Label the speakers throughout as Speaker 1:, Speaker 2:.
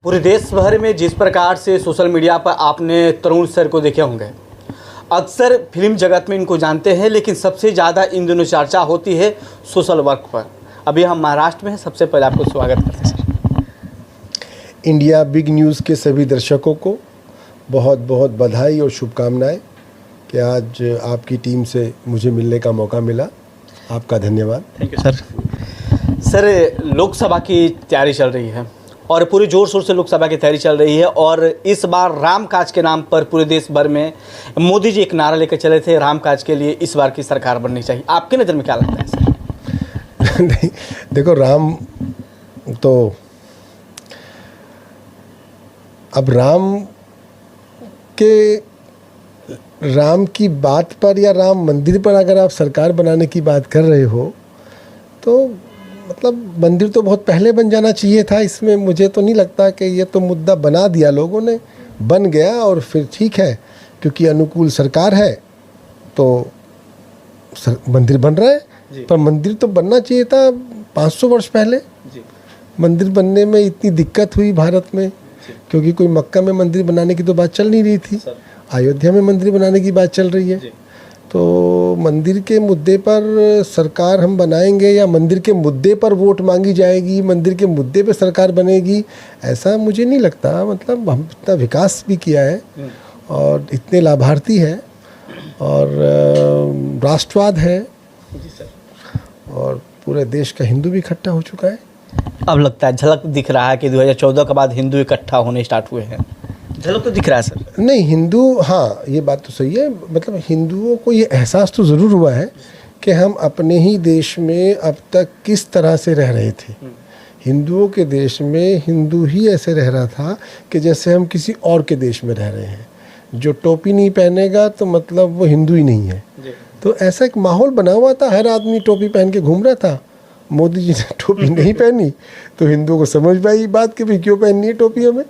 Speaker 1: पूरे देश भर में जिस प्रकार से सोशल मीडिया पर आपने तरुण सर को देखे होंगे, अक्सर फिल्म जगत में इनको जानते हैं, लेकिन सबसे ज़्यादा इन दिनों चर्चा होती है सोशल वर्क पर। अभी हम महाराष्ट्र में हैं। सबसे पहले आपको स्वागत करते हैं सर।
Speaker 2: इंडिया बिग न्यूज़ के सभी दर्शकों को बहुत बहुत बधाई और शुभकामनाएं कि आज आपकी टीम से मुझे मिलने का मौका मिला। आपका धन्यवाद।
Speaker 1: Thank you sir. Sir, Lok Sabha की तैयारी चल रही है और पूरे जोर शोर से लोकसभा की तैयारी चल रही है और इस बार राम काज के नाम पर पूरे देश भर में मोदी जी एक नारा लेकर चले थे, राम काज के लिए इस बार की सरकार बननी चाहिए। आपके नज़र में क्या लगता है सर?
Speaker 2: नहीं, देखो, अब राम की बात पर या राम मंदिर पर अगर आप सरकार बनाने की बात कर रहे हो तो मतलब मंदिर तो बहुत पहले बन जाना चाहिए था। इसमें मुझे तो नहीं लगता कि ये तो मुद्दा बना दिया लोगों ने, बन गया और फिर ठीक है, क्योंकि अनुकूल सरकार है तो मंदिर बन रहा है। पर मंदिर तो बनना चाहिए था 500 वर्ष पहले। मंदिर बनने में इतनी दिक्कत हुई भारत में क्योंकि कोई मक्का में मंदिर बनाने की तो बात चल नहीं रही थी, अयोध्या में मंदिर बनाने की बात चल रही है। तो मंदिर के मुद्दे पर सरकार हम बनाएंगे या मंदिर के मुद्दे पर वोट मांगी जाएगी, मंदिर के मुद्दे पर सरकार बनेगी, ऐसा मुझे नहीं लगता। मतलब हम इतना विकास भी किया है और इतने लाभार्थी हैं और राष्ट्रवाद है और पूरे देश का हिंदू भी इकट्ठा हो चुका है।
Speaker 1: अब लगता है झलक दिख रहा है कि 2014 के बाद हिंदू इकट्ठा होने स्टार्ट हुए हैं। झलक तो दिख रहा है सर।
Speaker 2: नहीं, हिंदू, हाँ, ये बात तो सही है। मतलब हिंदुओं को ये एहसास तो ज़रूर हुआ है कि हम अपने ही देश में अब तक किस तरह से रह रहे थे। हिंदुओं के देश में हिंदू ही ऐसे रह रहा था कि जैसे हम किसी और के देश में रह रहे हैं। जो टोपी नहीं पहनेगा तो मतलब वो हिंदू ही नहीं है। तो ऐसा एक माहौल बना हुआ था, हर आदमी टोपी पहन के घूम रहा था। मोदी जी ने टोपी नहीं पहनी तो हिंदुओं को समझ में आई बात कि भाई क्यों पहननी है टोपी हमें।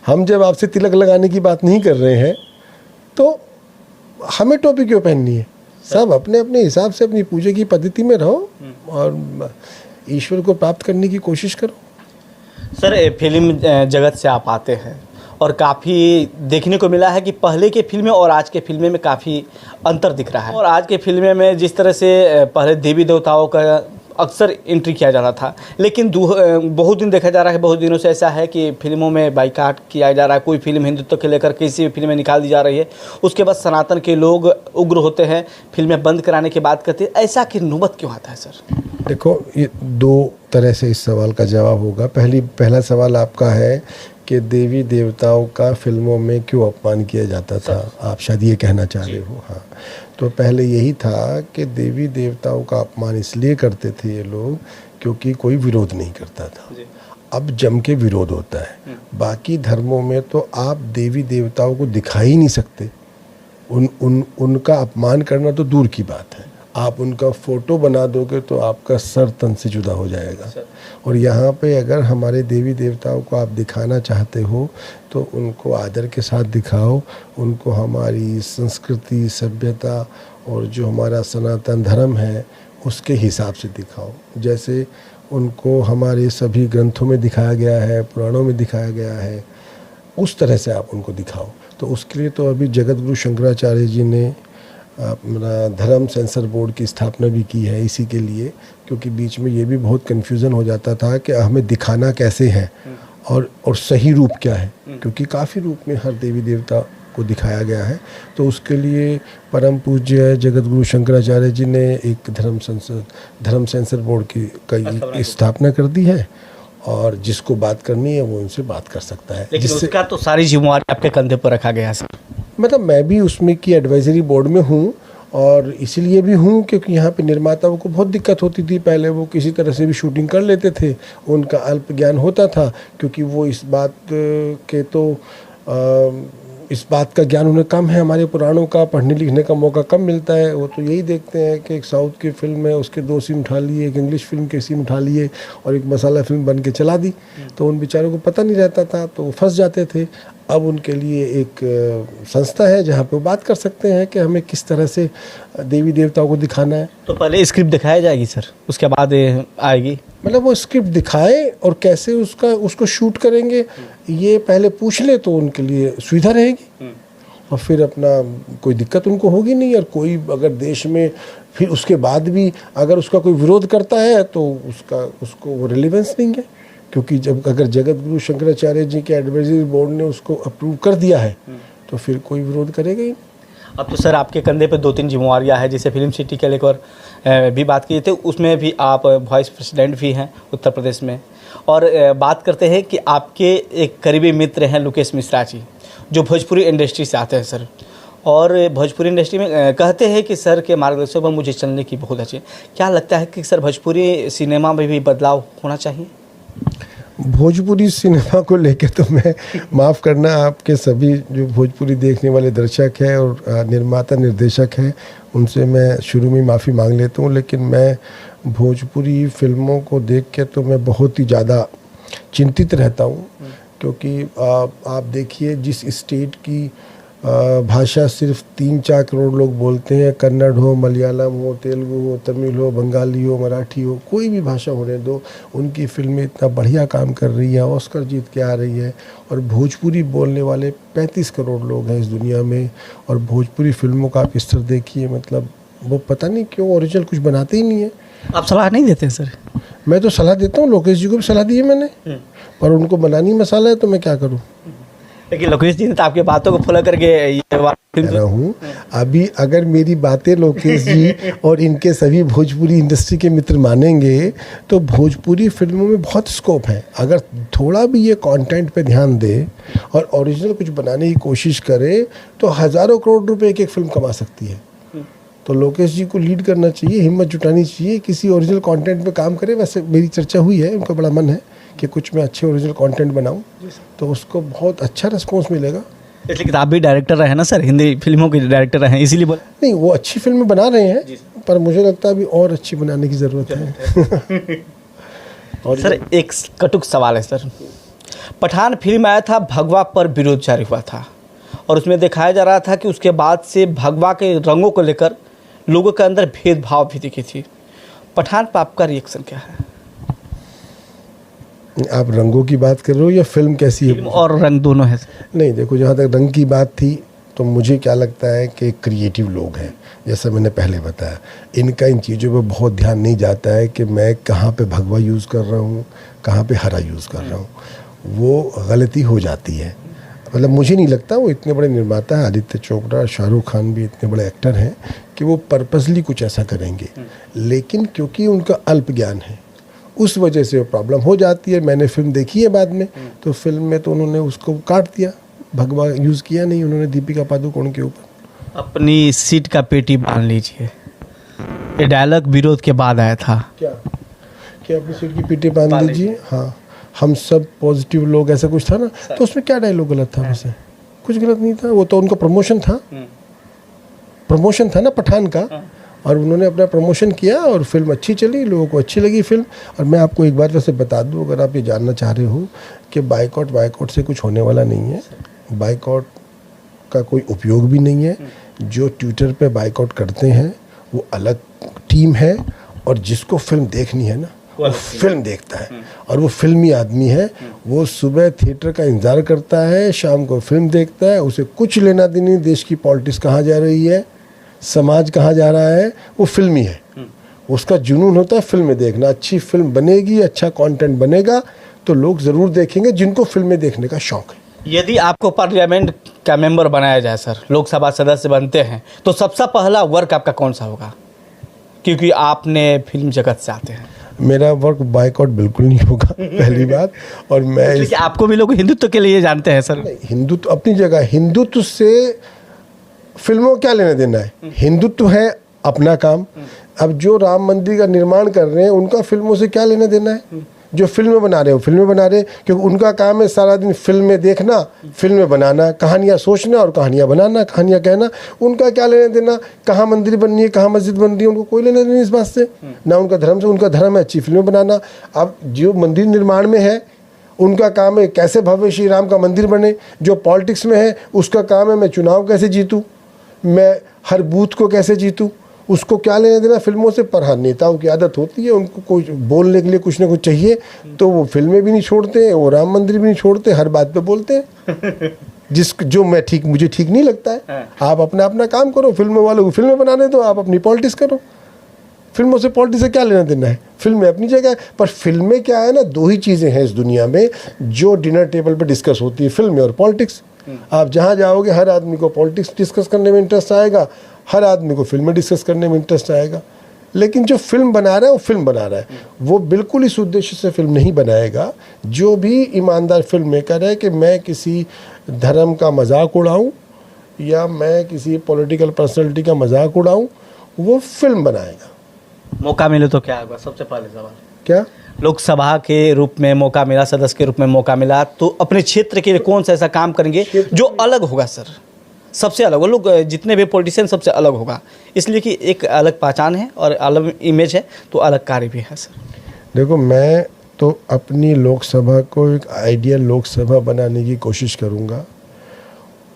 Speaker 2: हम जब आपसे तिलक लगाने की बात नहीं कर रहे हैं तो हमें टोपी क्यों पहननी है। सब अपने अपने हिसाब से अपनी पूजा की पद्धति में रहो और ईश्वर को प्राप्त करने की कोशिश करो।
Speaker 1: सर, फिल्म जगत से आप आते हैं और काफ़ी देखने को मिला है कि पहले के फिल्में और आज के फिल्में में काफ़ी अंतर दिख रहा है। और आज के फिल्में में जिस तरह से पहले देवी देवताओं का अक्सर एंट्री किया जाता था, लेकिन बहुत दिन देखा जा रहा है, बहुत दिनों से ऐसा है कि फिल्मों में बाइकाट किया जा रहा है। कोई फिल्म हिंदुत्व के लेकर किसी भी फिल्म में निकाल दी जा रही है, उसके बाद सनातन के लोग उग्र होते हैं, फिल्में बंद कराने की बात करते हैं। ऐसा कि नौबत क्यों आता है सर?
Speaker 2: देखो, ये दो तरह से इस सवाल का जवाब होगा। पहला सवाल आपका है कि देवी देवताओं का फिल्मों में क्यों अपमान किया जाता था, आप शायद ये कहना चाह रहे हो। हाँ, तो पहले यही था कि देवी देवताओं का अपमान इसलिए करते थे ये लोग क्योंकि कोई विरोध नहीं करता था। अब जम के विरोध होता है। बाकी धर्मों में तो आप देवी देवताओं को दिखा ही नहीं सकते। उनका अपमान करना तो दूर की बात है, आप उनका फ़ोटो बना दोगे तो आपका सर तन से जुदा हो जाएगा। और यहाँ पे अगर हमारे देवी देवताओं को आप दिखाना चाहते हो तो उनको आदर के साथ दिखाओ, उनको हमारी संस्कृति, सभ्यता और जो हमारा सनातन धर्म है उसके हिसाब से दिखाओ। जैसे उनको हमारे सभी ग्रंथों में दिखाया गया है, पुराणों में दिखाया गया है, उस तरह से आप उनको दिखाओ। तो उसके लिए तो अभी जगत गुरु शंकराचार्य जी ने अपना धर्म सेंसर बोर्ड की स्थापना भी की है इसी के लिए, क्योंकि बीच में ये भी बहुत कन्फ्यूज़न हो जाता था कि हमें दिखाना कैसे है और सही रूप क्या है, क्योंकि काफ़ी रूप में हर देवी देवता को दिखाया गया है। तो उसके लिए परम पूज्य जगत गुरु शंकराचार्य जी ने एक धर्म सेंसर बोर्ड की स्थापना कर दी है और जिसको बात करनी है वो उनसे बात कर सकता है।
Speaker 1: लेकिन उसका तो सारी जिम्मेवारी आपके कंधे पर रखा गया है सर।
Speaker 2: मतलब मैं भी उसमें की एडवाइजरी बोर्ड में हूँ और इसीलिए भी हूँ क्योंकि यहाँ पे निर्माताओं को बहुत दिक्कत होती थी। पहले वो किसी तरह से भी शूटिंग कर लेते थे, उनका अल्प ज्ञान होता था क्योंकि वो इस बात का ज्ञान उन्हें कम है। हमारे पुराणों का पढ़ने लिखने का मौका कम मिलता है। वो तो यही देखते हैं कि एक साउथ की फिल्म है, उसके 2 सीन उठा लिए, एक इंग्लिश फिल्म के सीन उठा लिए और एक मसाला फिल्म बन के चला दी। तो उन बेचारों को पता नहीं रहता था तो वो फंस जाते थे। अब उनके लिए एक संस्था है जहाँ पे वो बात कर सकते हैं कि हमें किस तरह से देवी देवताओं को दिखाना है।
Speaker 1: तो पहले स्क्रिप्ट दिखाई जाएगी सर, उसके बाद आएगी?
Speaker 2: मतलब वो स्क्रिप्ट दिखाए और कैसे उसको शूट करेंगे ये पहले पूछ ले तो उनके लिए सुविधा रहेगी, और फिर अपना कोई दिक्कत उनको होगी नहीं। और कोई अगर देश में फिर उसके बाद भी अगर उसका कोई विरोध करता है तो उसको वो रिलेवेंस नहीं है, क्योंकि जब अगर जगत गुरु शंकराचार्य जी के एडवाइजरी बोर्ड ने उसको अप्रूव कर दिया है तो फिर कोई विरोध करेगा ही नहीं।
Speaker 1: अब तो सर आपके कंधे पे 2-3 जिम्मेवारियाँ हैं, जैसे फिल्म सिटी के लेकर भी बात की थे, उसमें भी आप वाइस प्रेसिडेंट भी हैं उत्तर प्रदेश में। और बात करते हैं कि आपके एक करीबी मित्र हैं लोकेश मिश्रा जी, जो भोजपुरी इंडस्ट्री से आते हैं सर, और भोजपुरी इंडस्ट्री में कहते हैं कि सर के मार्गदर्शन पर मुझे चलने की बहुत अच्छी। क्या लगता है कि सर भोजपुरी सिनेमा में भी बदलाव होना चाहिए?
Speaker 2: भोजपुरी सिनेमा को लेकर तो मैं माफ़ करना, आपके सभी जो भोजपुरी देखने वाले दर्शक हैं और निर्माता निर्देशक हैं उनसे मैं शुरू में माफ़ी मांग लेता हूँ, लेकिन मैं भोजपुरी फिल्मों को देख के तो मैं बहुत ही ज़्यादा चिंतित रहता हूँ, क्योंकि आप देखिए जिस स्टेट की भाषा सिर्फ 3-4 करोड़ लोग बोलते हैं, कन्नड़ हो, मलयालम हो, तेलुगु हो, तमिल हो, बंगाली हो, मराठी हो, कोई भी भाषा होने दो, उनकी फिल्में इतना बढ़िया काम कर रही हैं, ऑस्कर जीत के आ रही है। और भोजपुरी बोलने वाले 35 करोड़ लोग हैं इस दुनिया में, और भोजपुरी फिल्मों का आप स्तर देखिए, मतलब वो पता नहीं क्यों ओरिजिनल कुछ बनाते ही नहीं है।
Speaker 1: आप सलाह नहीं देते सर? मैं
Speaker 2: तो सलाह देता हूँ, लोकेश जी को भी सलाह दी है मैंने, पर उनको बनानी मसाला है तो मैं क्या करूँ।
Speaker 1: लेकिन लोकेश जी ने तो आपकी बातों को फॉलो करके ये
Speaker 2: कह रहा हूँ, अभी अगर मेरी बातें लोकेश जी और इनके सभी भोजपुरी इंडस्ट्री के मित्र मानेंगे तो भोजपुरी फिल्मों में बहुत स्कोप है। अगर थोड़ा भी ये कंटेंट पे ध्यान दे और ओरिजिनल कुछ बनाने की कोशिश करे तो हज़ारों करोड़ रुपए एक फिल्म कमा सकती है। तो लोकेश जी को लीड करना चाहिए, हिम्मत जुटानी चाहिए, किसी ओरिजिनल कंटेंट पे काम करे। वैसे मेरी चर्चा हुई है, उनका बड़ा मन है कि कुछ मैं अच्छे ओरिजिनल कंटेंट बनाऊं, तो उसको बहुत अच्छा रिस्पॉन्स मिलेगा।
Speaker 1: इसलिए आप भी डायरेक्टर रहे ना सर, हिंदी फिल्मों के डायरेक्टर रहे, इसीलिए बोला।
Speaker 2: नहीं, वो अच्छी फिल्में बना रहे हैं, पर मुझे लगता है अभी और अच्छी बनाने की ज़रूरत है।
Speaker 1: और सर एक कटुक सवाल है सर, पठान फिल्म आया था, भगवा पर विरोध जारी हुआ था, और उसमें दिखाया जा रहा था कि उसके बाद से भगवा के रंगों को लेकर लोगों के अंदर भेदभाव भी दिखी थी। पठान पर आपका रिएक्शन क्या है?
Speaker 2: आप रंगों की बात कर रहे हो या फिल्म कैसी है?
Speaker 1: फिल्म और रंग दोनों है।
Speaker 2: नहीं, देखो, जहाँ तक रंग की बात थी तो मुझे क्या लगता है कि क्रिएटिव लोग हैं, जैसा मैंने पहले बताया, इनका इन चीज़ों पे बहुत ध्यान नहीं जाता है कि मैं कहाँ पे भगवा यूज़ कर रहा हूँ, कहाँ पे हरा यूज़ कर रहा हूँ। वो गलती हो जाती है। मतलब मुझे नहीं लगता, वो इतने बड़े निर्माता हैं, आदित्य चोपड़ा, शाहरुख खान भी इतने बड़े एक्टर हैं कि वो पर्पसली कुछ ऐसा करेंगे, लेकिन क्योंकि उनका अल्प ज्ञान है उस वजह से वो प्रॉब्लम हो जाती है। मैंने फिल्म देखी है बाद में, तो फिल्म में तो उन्होंने उसको काट दिया, भगवा यूज़ किया नहीं उन्होंने दीपिका पादुकोण के ऊपर।
Speaker 1: अपनी सीट का पेटी बांध लीजिए, ये डायलॉग विरोध के बाद आया था।
Speaker 2: क्या अपनी सीट की पेटी बांध लीजिए? हाँ, हम सब पॉजिटिव लोग, ऐसा कुछ था ना, तो उसमें क्या डायलॉग गलत था? वैसे कुछ गलत नहीं था, वो तो उनका प्रमोशन था ना पठान का, और उन्होंने अपना प्रमोशन किया और फिल्म अच्छी चली, लोगों को अच्छी लगी फिल्म। और मैं आपको एक बार वैसे बता दूं, अगर आप ये जानना चाह रहे हो कि बाइकआउट से कुछ होने वाला नहीं है, बाइकआउट का कोई उपयोग भी नहीं है। जो ट्विटर पे बाइकआउट करते हैं वो अलग टीम है, और जिसको फिल्म देखनी है ना वो फिल्म देखता है, और वो फिल्मी आदमी है। वो सुबह थिएटर का इंतज़ार करता है, शाम को फिल्म देखता है, उसे कुछ लेना देना नहीं देश की पॉलिटिक्स कहाँ जा रही है, समाज कहाँ जा रहा है, वो फिल्मी है। उसका जुनून होता है फिल्में देखना। अच्छी फिल्म बनेगी, अच्छा कंटेंट बनेगा तो लोग ज़रूर देखेंगे जिनको फिल्में देखने का शौक़ है।
Speaker 1: यदि आपको पार्लियामेंट का मेंबर बनाया जाए सर, लोकसभा सदस्य बनते हैं, तो सबसे पहला वर्क आपका कौन सा होगा? क्योंकि आपने फिल्म जगत से आते हैं।
Speaker 2: मेरा वर्क बाइकआउट बिल्कुल नहीं होगा, पहली बात। और मैं
Speaker 1: आपको भी लोग हिंदुत्व के लिए जानते हैं सर।
Speaker 2: हिंदुत्व अपनी जगह, हिंदुत्व से फिल्मों को क्या लेना देना है? हिंदुत्व है अपना काम। अब जो राम मंदिर का निर्माण कर रहे हैं उनका फिल्मों से क्या लेना देना है? जो फिल्में बना रहे हो फिल्में बना रहे, क्योंकि उनका काम है सारा दिन फिल्में देखना, फिल्में बनाना, कहानियाँ सोचना और कहानियाँ बनाना, कहानियाँ कहना। उनका क्या लेना देना कहाँ मंदिर बननी है, कहाँ मस्जिद बन रही है, उनको कोई लेना देना इस बात से ना। उनका धर्म से, उनका धर्म है अच्छी फिल्में बनाना। अब जो मंदिर निर्माण में है उनका काम है कैसे भव्य श्री राम का मंदिर बने। जो पॉलिटिक्स में है उसका काम है मैं चुनाव कैसे जीतूँ, मैं हर बूथ को कैसे जीतूँ, उसको क्या लेना देना फिल्मों से। पर हाँ, नेताओं की आदत होती है, उनको कोई बोलने के लिए कुछ ना कुछ चाहिए तो वो फिल्में भी नहीं छोड़ते, वो राम मंदिर भी नहीं छोड़ते, हर बात पे बोलते हैं जो मुझे ठीक नहीं लगता है। आप अपना काम करो, फिल्मों वालों को फिल्में बनाने दो, आप अपनी पॉलिटिक्स करो। फिल्मों से पॉलिटिक्स से क्या लेना देना है, फिल्में अपनी जगह है। पर फिल्में क्या है ना, दो ही चीज़ें हैं इस दुनिया में जो डिनर टेबल पर डिस्कस होती है, फिल्में और पॉलिटिक्स। आप जहाँ जाओगे हर आदमी को पॉलिटिक्स डिस्कस करने में इंटरेस्ट आएगा, हर आदमी को फिल्में डिस्कस करने में इंटरेस्ट आएगा। लेकिन जो फिल्म बना रहा है वो फिल्म बना रहा है, वो बिल्कुल इस उद्देश्य से फिल्म नहीं बनाएगा। जो भी ईमानदार फिल्म मेकर है कि मैं किसी धर्म का मजाक उड़ाऊं या मैं किसी पॉलिटिकल पर्सनैलिटी का मजाक उड़ाऊं, वो फिल्म बनाएगा।
Speaker 1: मौका मिले तो क्या होगा, सबसे पहले सवाल
Speaker 2: क्या
Speaker 1: लोकसभा के रूप में मौका मिला, सदस्य के रूप में मौका मिला, तो अपने क्षेत्र के लिए कौन सा ऐसा काम करेंगे जो अलग होगा सर, सबसे अलग। वो लोग जितने भी पॉलिटिशियन सबसे अलग होगा, इसलिए कि एक अलग पहचान है और अलग इमेज है, तो अलग कार्य भी है सर।
Speaker 2: देखो, मैं तो अपनी लोकसभा को एक आइडियल लोकसभा बनाने की कोशिश करूँगा।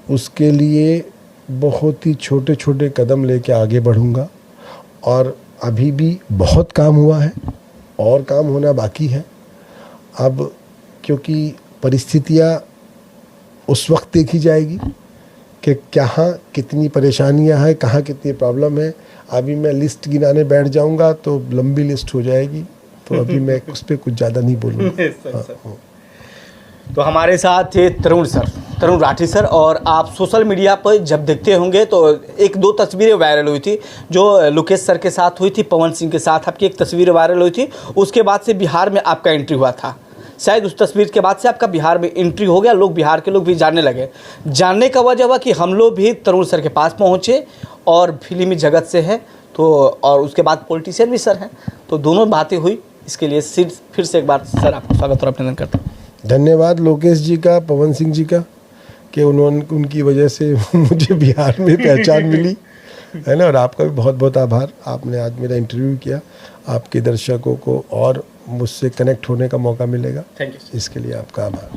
Speaker 2: उसके लिए बहुत ही छोटे छोटे कदम लेके आगे बढ़ूँगा और अभी भी बहुत काम हुआ है और काम होना बाकी है। अब क्योंकि परिस्थितियाँ उस वक्त देखी जाएगी कि कहाँ कितनी परेशानियाँ हैं, कहाँ कितनी प्रॉब्लम है। अभी मैं लिस्ट गिनाने बैठ जाऊँगा तो लंबी लिस्ट हो जाएगी, तो अभी मैं उस पर कुछ ज़्यादा नहीं बोलूँगा।
Speaker 1: तो हमारे साथ थे तरुण राठी सर, और आप सोशल मीडिया पर जब देखते होंगे तो एक दो तस्वीरें वायरल हुई थी, जो लोकेश सर के साथ हुई थी, पवन सिंह के साथ आपकी एक तस्वीर वायरल हुई थी। उसके बाद से बिहार में आपका एंट्री हुआ था, शायद उस तस्वीर के बाद से आपका बिहार में एंट्री हो गया, लोग बिहार के लोग भी जानने लगे। जानने का वजह हुआ कि हम लोग भी तरुण सर के पास पहुँचे और फिल्मी जगत से है, तो और उसके बाद पॉलिटिशियन भी सर हैं, तो दोनों बातें हुई। इसके लिए फिर से एक बार सर आपका स्वागत और अभिनंदन करता हूँ।
Speaker 2: धन्यवाद लोकेश जी का, पवन सिंह जी का, कि उनकी वजह से मुझे बिहार में पहचान मिली, है ना। और आपका भी बहुत बहुत आभार, आपने आज मेरा इंटरव्यू किया। आपके दर्शकों को और मुझसे कनेक्ट होने का मौका मिलेगा,
Speaker 1: थैंक यू।
Speaker 2: इसके लिए आपका आभार।